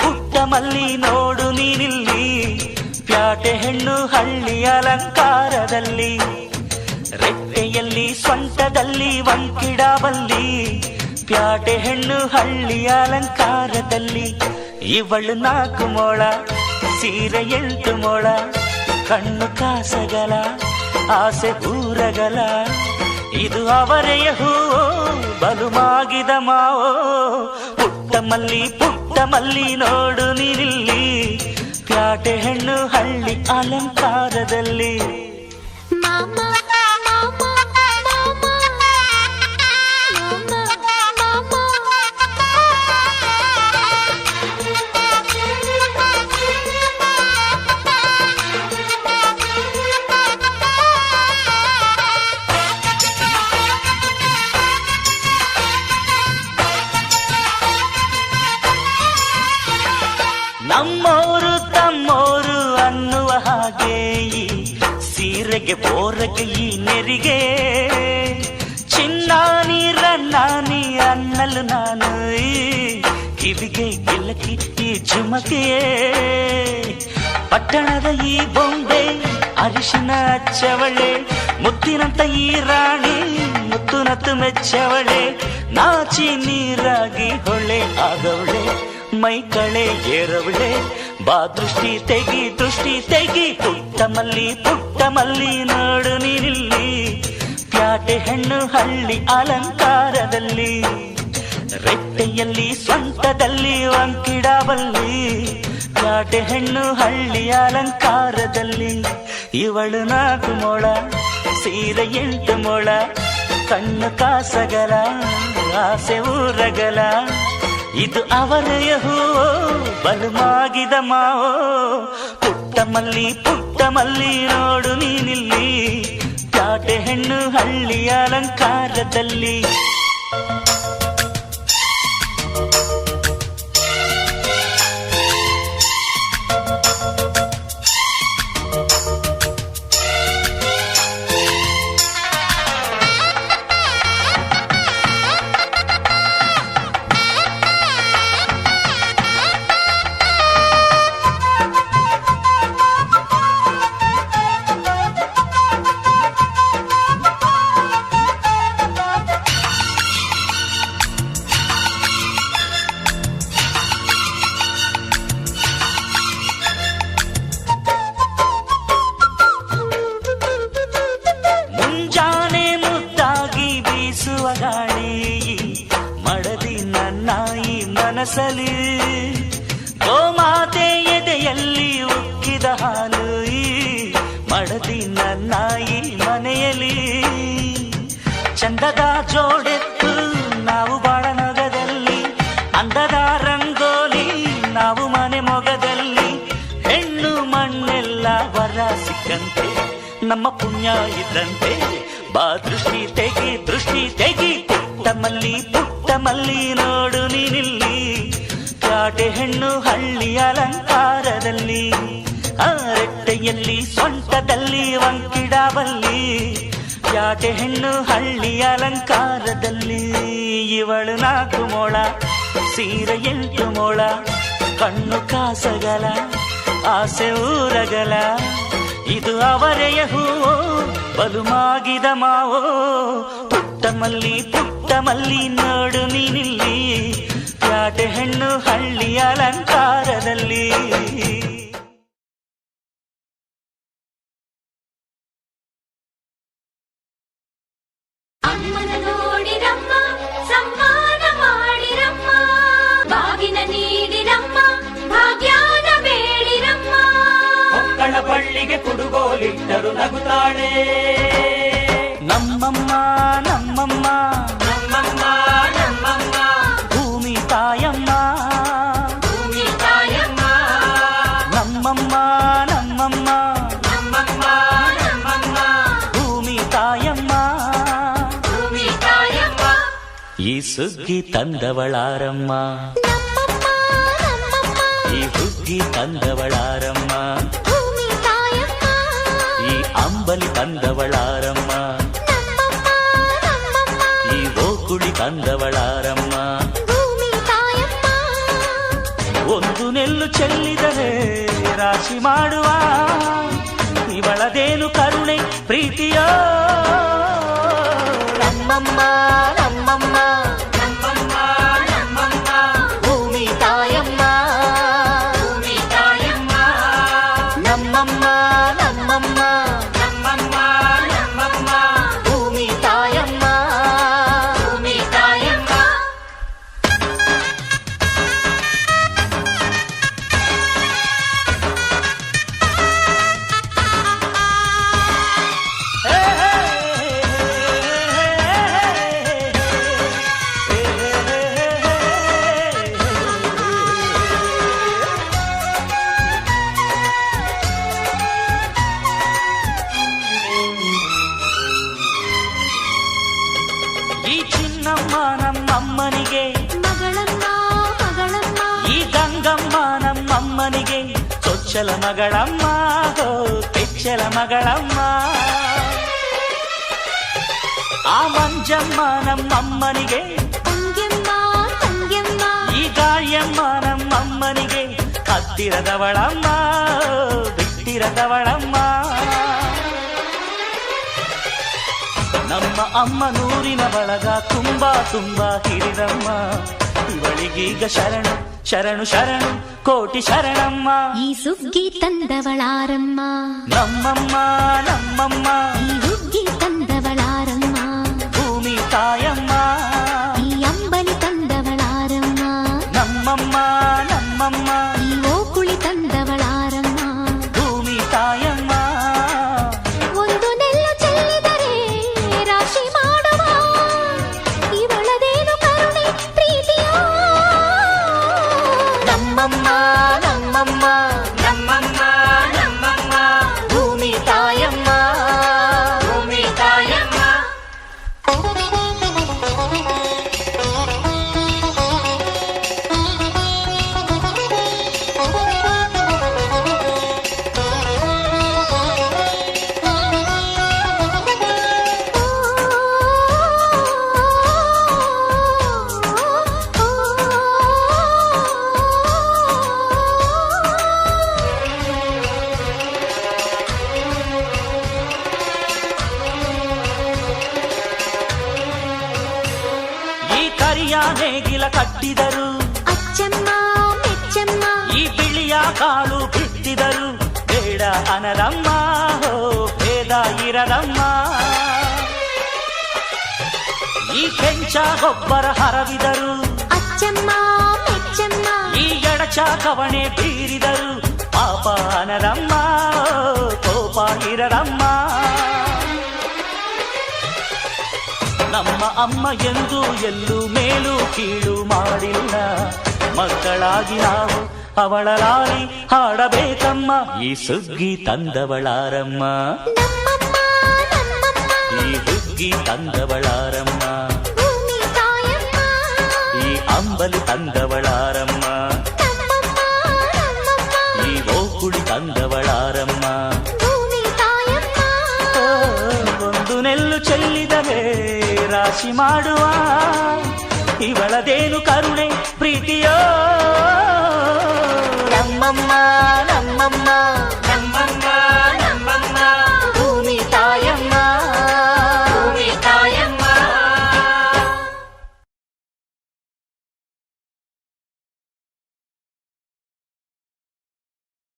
ಪುಟ್ಟ ಮಲ್ಲಿ ನೋಡು ನೀನಿಲ್ಲಿ, ಪ್ಯಾಟೆ ಹೆಣ್ಣು ಹಳ್ಳಿ ಅಲಂಕಾರದಲ್ಲಿ, ರೆಟ್ಟೆಯಲ್ಲಿ ಸ್ವಂಟದಲ್ಲಿ ವಂಕಿಡಬಲ್ಲಿ, ಪ್ಯಾಟೆ ಹೆಣ್ಣು ಹಳ್ಳಿ ಅಲಂಕಾರದಲ್ಲಿ. ಇವಳು 4 ಮೊಳ ಸೀರೆ 8 ಮೊಳ, ಕಣ್ಣು ಕಾಸಗಲ ಆಸೆ ಊರಗಲ, ಇದು ಅವರೆಯ ಹೂವೋ ಬಲು ಮಾಗಿದ ಮಾವೋ. ಪುಟ್ಟ ಮಲ್ಲಿ ನೋಡು ನೀನಿಲ್ಲಿ, ಪ್ಯಾಟೆ ಹೆಣ್ಣು ಹಳ್ಳಿ ಅಲಂಕಾರದಲ್ಲಿ. ನಮ್ಮೋರು ತಮ್ಮೋರು ಅನ್ನುವ ಹಾಗೆ ಈ ಸೀರೆಗೆ ಬೋರಗೆ ಈ ನೆರಿಗೆ, ಚಿನ್ನಾನಿ ರನ್ನಾನಿ ಅನ್ನಲು ನಾನು ಈ ಕಿವಿಗೆ ಗಿಲ್ಲಕಿ ಈ ಜುಮಕೆಯೇ. ಪಟ್ಟಣದ ಈ ಬೊಂಬೆ ಅರಿಶಿನ ಹಚ್ಚವಳೆ, ಮುತ್ತಿನಂತ ಈ ರಾಣಿ ಮುತ್ತು ನತ್ತು ಮೆಚ್ಚವಳೆ, ನಾಚಿ ನೀರಾಗಿ ಹೊಳೆ ಆಗವಳೆ, ಮೈ ಕಳೆ ಏರವಳೆ, ಬಾ ದೃಷ್ಟಿ ತೆಗಿ. ಪುಟ್ಟ ಮಲ್ಲಿ ನೋಡು ನೀನಿಲ್ಲಿ, ಪ್ಯಾಟೆ ಹೆಣ್ಣು ಹಳ್ಳಿ ಅಲಂಕಾರದಲ್ಲಿ, ರೆಟ್ಟೆಯಲ್ಲಿ ಸ್ವಂಟದಲ್ಲಿ ವಂಕಿಡಬಲ್ಲಿ, ಪ್ಯಾಟೆ ಹೆಣ್ಣು ಹಳ್ಳಿ ಅಲಂಕಾರದಲ್ಲಿ. ಇವಳು 4 ಮೊಳ ಸೀರೆ 8 ಮೊಳ, ಕಣ್ಣು ಕಾಸಗಲ ಆಸೆ ಊರಗಲ, ಇದು ಅವರೆಯ ಹೂವೋ ಬಲು ಮಾಗಿದ ಮಾವೋ. ಪುಟ್ಟ ಮಲ್ಲಿ ನೋಡು ನೀನಿಲ್ಲಿ, ಪ್ಯಾಟೆ ಹೆಣ್ಣು ಹಳ್ಳಿ ಅಲಂಕಾರದಲ್ಲಿ. ಗಾಳಿ ಮಡದಿ ನನ್ನ ಈ ಮನಸಲಿ, ಗೋಮಾತೆ ಎದೆಯಲ್ಲಿ ಉಕ್ಕಿದ ಹಾಲು ಈ ಮಡದಿ ನನ್ನ ಈ ಮನೆಯಲ್ಲಿ. ಚಂದದ ಜೋಡೆತ್ತು ನಾವು ಬಾಳ ನಗದಲ್ಲಿ, ಅಂದದ ರಂಗೋಲಿ ನಾವು ಮನೆ ಮೊಗದಲ್ಲಿ, ಹೆಣ್ಣು ಮಣ್ಣೆಲ್ಲ ವರ ಸಿಕ್ಕಂತೆ ನಮ್ಮ ಪುಣ್ಯ ಇದ್ದಂತೆ, ಬಾ ದೃಷ್ಟಿ ತೆಗಿ. ಪುಟ್ಟ ಮಲ್ಲಿ ನೋಡು ನೀನಿಲ್ಲಿ, ಪ್ಯಾಟೆ ಹೆಣ್ಣು ಹಳ್ಳಿ ಅಲಂಕಾರದಲ್ಲಿ, ರೆಟ್ಟೆಯಲ್ಲಿ ಸ್ವಂಟದಲ್ಲಿ ವಂಕಿಡಬಲ್ಲಿ, ಪ್ಯಾಟೆ ಹೆಣ್ಣು ಹಳ್ಳಿ ಅಲಂಕಾರದಲ್ಲಿ. ಇವಳು 4 ಮೊಳ ಸೀರೆ 8 ಮೊಳ, ಕಣ್ಣು ಕಾಸಗಲ ಆಸೆ ಊರಗಲ, ಇದು ಅವರೆಯ ಹೂವೋ ಬಲು ಮಾಗಿದ ಮಾವೋ. ಪುಟ್ಟ ಮಲ್ಲಿ ನೋಡು ನೀನಿಲ್ಲಿ, ಪ್ಯಾಟೆ ಹೆಣ್ಣು ಹಳ್ಳಿ ಅಲಂಕಾರದಲ್ಲಿ. ಅಮ್ಮನ ನೋಡಿರಮ್ಮ, ಸಮ್ಮಾನ ಮಾಡಿರಮ್ಮ, ಬಾಗಿನ ನೀಡಿರಮ್ಮ, ಭಾಗ್ಯಾನ ಬೇಡಿರಮ್ಮ. ಮಕ್ಕಳ ಬಳ್ಳಿಗೆ ಕುಡುಗೋಲಿಟ್ಟರು ನಗುತ್ತಾಳೆ, ನಮ್ಮಮ್ಮ ನಮ್ಮಮ್ಮ ನಮ್ಮಮ್ಮ ನಮ್ಮಮ್ಮ, ಭೂಮಿ ತಾಯಮ್ಮ ನಮ್ಮಮ್ಮ ನಮ್ಮಮ್ಮ ನಮ್ಮಮ್ಮ ನಮ್ಮಮ್ಮ, ಭೂಮಿ ತಾಯಮ್ಮ. ಈ ಸುಗ್ಗಿ ತಂದವಳಾರಮ್ಮ, ಈ ಹುಗ್ಗಿ ತಂದವಳಾರಮ್ಮ, ಈ ಅಂಬಲಿ ತಂದವಳಾರಮ್ಮ, ಈ ಓಕುಳಿ ತಂದವಳಾರಮ್ಮ. ಒಂದು ಚೆಲ್ಲಿದರೆ ರಾಶಿ ಮಾಡುವ ಇವಳದೇನು ಕರುಣೆ ಪ್ರೀತಿಯೋ ನಮ್ಮಮ್ಮ ನಮ್ಮಮ್ಮ ನಮ್ಮಮ್ಮ ನಮ್ಮಮ್ಮ ಭೂಮಿ ತಾಯಮ್ಮ ಭೂಮಿ ತಾಯಮ್ಮ ನಮ್ಮಮ್ಮ ನಮ್ಮಮ್ಮ ನಮ್ಮಮ್ಮ ನಮ್ಮಮ್ಮ ಭೂಮಿ ತಾಯಮ್ಮ ಭೂಮಿ ತಾಯಮ್ಮ ಈ ಚಿನ್ನಮ್ಮ ನಮ್ಮಮ್ಮನಿಗೆ ಮಗಳಮ್ಮ ಮಗಳಮ್ಮ ಈ ಗಂಗಮ್ಮ ನಮ್ಮಮ್ಮನಿಗೆ ಚೊಚ್ಚಲ ಮಗಳಮ್ಮ ಹೋ ಕೆಚ್ಚಲ ಮಗಳಮ್ಮ ಆ ಮಂಜಮ್ಮ ನಮ್ಮಮ್ಮನಿಗೆ ತಂಗ್ಯಮ್ಮ ತಂಗ್ಯಮ್ಮ ಈ ಗಾಳಿಯಮ್ಮ ನಮ್ಮಮ್ಮನಿಗೆ ಹತ್ತಿರದವಳಮ್ಮ ಬಿಟ್ಟಿರದವಳಮ್ಮ ನಮ್ಮ ಅಮ್ಮ ನೂರಿನ ಬಳಗ ತುಂಬಾ ತುಂಬಾ ಹಿರಿದಮ್ಮ ಇವಳಿಗೀಗ ಶರಣು ಶರಣು ಶರಣು ಕೋಟಿ ಶರಣಮ್ಮ ಈ ಸುಗ್ಗಿ ತಂದವಳಾರಮ್ಮ ನಮ್ಮಮ್ಮ ನಮ್ಮಮ್ಮ ಈ ಹುಗ್ಗಿ ತಂದವಳಾರಮ್ಮ ಭೂಮಿ ತಾಯಮ್ಮ ಈ ಅಂಬಲಿ ತಂದವಳಾರಮ್ಮ ನಮ್ಮಮ್ಮ ನಮ್ಮಮ್ಮ ಈ ಓಕುಳಿ ತಂದವಳಾರಮ್ಮ ಭೂಮಿ ತಾಯಮ್ಮ ಒಂದು ನೆಲ್ಲು ಚೆಲ್ಲಿದರೆ ರಾಶಿ ಮಾಡುವ ಇವಳದೇನು ಕರುಣೆ ಪ್ರೀತಿಯೋ ನಮ್ಮಮ್ಮ ನಮ್ಮಮ್ಮ ನಮ್ಮಮ್ಮ ನಮ್ಮಮ್ಮ ಭೂಮಿ ತಾಯಮ್ಮ ಭೂಮಿ ತಾಯಮ್ಮ ಈ ಕರಿಯ ನೇಗಿಲ ಕಟ್ಟಿದರು ಅಚ್ಚಮ್ಮ ಮೆಚ್ಚಮ್ಮ ಈ ಬಿಳಿಯ ಕಾಳು ಬಿತ್ತಿದರು ಬೇಡ ಅನರಮ್ಮ ಹೋ ಭೇದ ಇರದಮ್ಮ ಈ ಕೆಂಚ ಗೊಬ್ಬರ ಹರವಿದರು ಅಚ್ಚಮ್ಮ ಮೆಚ್ಚಮ್ಮ ಈ ಎಡಚ ಕವಣೆ ಬೀರಿದರು ಪಾಪ ಅನರಮ್ಮ ಕೋಪ ಇರದಮ್ಮ ನಮ್ಮ ಅಮ್ಮ ಎಂದು ಎಲ್ಲೂ ಮೇಲು ಕೀಳು ಮಾಡಿಲ್ಲ ಮಕ್ಕಳಾಗಿ ನಾವು ಅವಳ ಲಾಲಿ ಹಾಡಬೇಕಮ್ಮ ಈ ಸುಗ್ಗಿ ತಂದವಳಾರಮ್ಮ ನಮ್ಮಮ್ಮ ನಮ್ಮಮ್ಮ ಈ ಹುಗ್ಗಿ ತಂದವಳಾರಮ್ಮ ಭೂಮಿ ತಾಯಮ್ಮ ಈ ಅಂಬಲಿ ತಂದವಳಾರಮ್ಮ ನಮ್ಮಮ್ಮ ನಮ್ಮಮ್ಮ ಈ ಓಕುಳಿ ತಂದವಳಾರಮ್ಮ ಭೂಮಿ ತಾಯಮ್ಮ ಓ, ಒಂದು ನೆಲ್ಲು ಚೆಲ್ಲಿದರೆ ರಾಶಿ ಮಾಡುವ ಇವಳದೇನು ಕರುಣೆ ಪ್ರೀತಿಯೋ